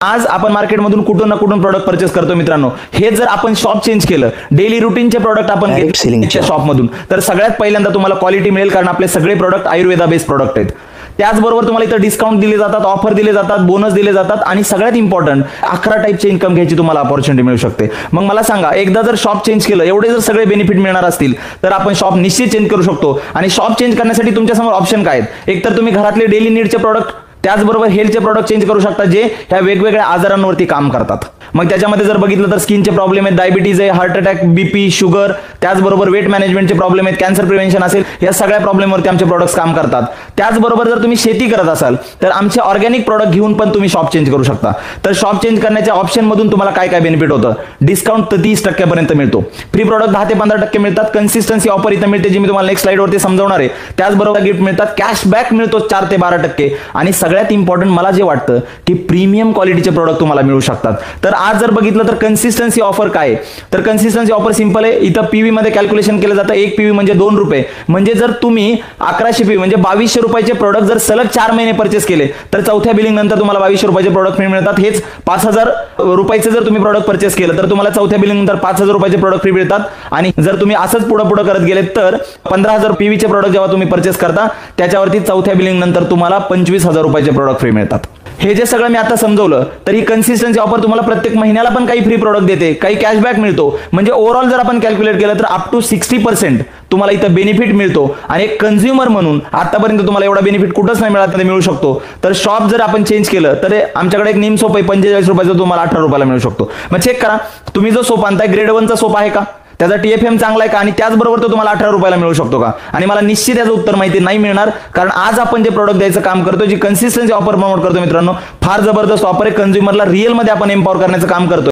आज आपण मार्केटमधून कुठून ना कुठून प्रोडक्ट परचेस करतो मित्रांनो. हे जर आपण शॉप चेंज केलं, डेली रुटीनचे प्रोडक्ट आपण घेतले शॉपमधून, तर सगळ्यात पहिल्यांदा तुम्हाला क्वालिटी मिळेल, कारण आपले सगळे प्रोडक्ट आयुर्वेदा बेस्ड प्रोडक्ट आहेत. त्याचबरोबर तुम्हाला इथं डिस्काउंट दिले जातात, ऑफर दिले जातात, बोनस दिले जातात आणि सगळ्यात इम्पॉर्टंट 11 टाईपचे इन्कम घ्यायची तुम्हाला अपॉर्च्युनिटी मिळू शकते. मग मला सांगा, एकदा जर शॉप चेंज केलं, एवढे जर सगळे बेनिफिट मिळणार असतील, तर आपण शॉप निश्चित चेंज करू शकतो. आणि शॉप चेंज करण्यासाठी तुमच्यासमोर ऑप्शन काय आहेत? एक तर तुम्ही घरातले डेली नीडचे प्रोडक्ट, त्याचबरोबर हेल्थचे प्रोडक्ट चेंज करू शकता, जे ह्या वेगवेगळ्या आजारांवरती काम करतात. मग त्याच्यामध्ये जर बघितलं तर स्किनचे प्रॉब्लेम आहेत, डायबिटीज आहे, हार्ट अटॅक, बीपी, शुगर, त्याचबरोबर वेट मॅनेजमेंटचे प्रॉब्लेम आहेत, कॅन्सर प्रिव्हेन्शन असेल, या सगळ्या प्रॉब्लेमवरती आमचे प्रोडक्ट्स काम करतात. त्याचबरोबर जर तुम्ही शेती करत असाल, तर आमचे ऑर्गॅनिक प्रोडक्ट घेऊन पण तुम्ही शॉप चेंज करू शकता. तर शॉप चेंज करण्याच्या ऑप्शन मधून तुम्हाला काय काय बेनिफिट होतं? डिस्काउंट 30% पर्यंत मिळतो, फ्री प्रोडक्ट 10 ते 15% मिळतात, कन्सिस्टन्सी ऑफर इथं मिळते, जी मी तुम्हाला नेक्स्ट स्लाइडवरती समजवणार आहे. त्याचबरोबर गिफ्ट मिळतात, कॅशबॅक मिळतो 4 ते 12%, आणि सगळ्यात इम्पॉर्टंट मला जे वाटतं की प्रीमियम क्वालिटीचे प्रोडक्ट तुम्हाला मिळू शकतात. तर आज जर बघितलं तर कन्सिस्टन्सी ऑफर काय? तर कन्सिस्टन्सी ऑफर सिंपल आहे. इथं पीव्ही मध्ये कॅल्क्युलेशन केलं जातं. एक पीव्ही म्हणजे 2 रुपये. म्हणजे जर तुम्ही 1100 पीव्ही म्हणजे 2200 रुपयाचे प्रोडक्ट जर सलग 4 महिने परचेस केले, तर चौथ्या बिलिंग नंतर तुम्हाला 2200 रुपयाचे प्रोडक्ट फ्री मिळतात. हेच 5000 रुपयाचे जर तुम्ही प्रोडक्ट परचेस केलं, तर तुम्हाला चौथ्या बिलिंग नंतर 5000 रुपयाचे प्रोडक्ट फ्री मिळतात. आणि जर तुम्ही असंच पुढे करत गेले, तर 15000 पीव्हीचे प्रोडक्ट जेव्हा तुम्ही परचेस करता, त्याच्यावरती चौथ्या बिलिंग नंतर तुम्हाला 25000 रुपयाचे प्रोडक्ट फ्री मिळतात. हे जे सगळं मी आता समजवलं, तर ही कन्सिस्टन्सी ऑफर तुम्हाला प्रत्येक महिन्याला पण काही फ्री प्रोडक्ट देते, काही कॅशबॅक मिळतो. म्हणजे ओव्हरऑल जर आपण कॅल्क्युलेट केलं, तर अप टू 60% तुम्हाला इथं बेनिफिट मिळतो. आणि एक कंझ्युमर म्हणून आतापर्यंत तुम्हाला एवढा बेनिफिट कुठंच नाही मिळाला, ते मिळू शकतो. तर शॉप जर आपण चेंज केलं, तर आमच्याकडे एक निम सोप आहे, 45 रुपयाचा तुम्हाला 18 रुपयाला मिळू शकतो. मग चेक करा, तुम्ही जो सोप आणताय ग्रेड 1चा सोप आहे का? त्याचा TFM चांगला आहे का? आणि त्याचबरोबर तो तुम्हाला 18 रुपयाला मिळू शकतो का? आणि मला निश्चित याचं उत्तर माहिती नाही मिळणार, कारण आज आपण जे प्रोडक्ट द्यायचं काम करतो, जी कन्सिस्टन्सी ऑफर प्रमोट करतो मित्रांनो, फार जबरदस्त ऑफर आहे. कंझ्युमरला रिअल मध्ये आपण एम्पॉवर करण्याचं काम करतो.